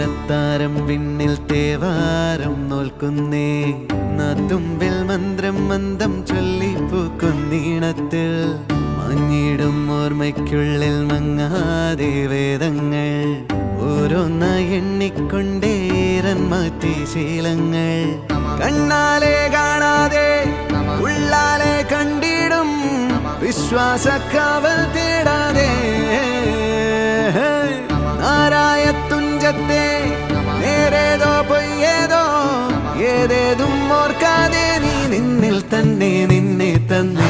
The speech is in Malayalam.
അത്താരം വിണ്ണിൽ തേവാരം നോൽക്കുന്നേ നാത്തുമ്പിൽ മന്ത്രം മന്ദം ചൊല്ലിപ്പൂക്കുന്നീണത്തിൽ മഞ്ഞിടും ഓർമ്മയ്ക്കുള്ളിൽ മങ്ങാതെ വേദങ്ങൾ ഓരോന്നായി എണ്ണിക്കൊണ്ടേരൻ മാറ്റി ശീലങ്ങൾ കണ്ണാലെ കാണാതെ ഉള്ളാലെ കണ്ടിടും വിശ്വാസക്കാവൽ തേടാതെ നാരായ തുഞ്ചത്തെ നേരേതോ പൊയ്യേതോ ഏതേതും ഓർക്കാതെ നീ നിന്നിൽ തന്നെ നിന്നെ തന്നെ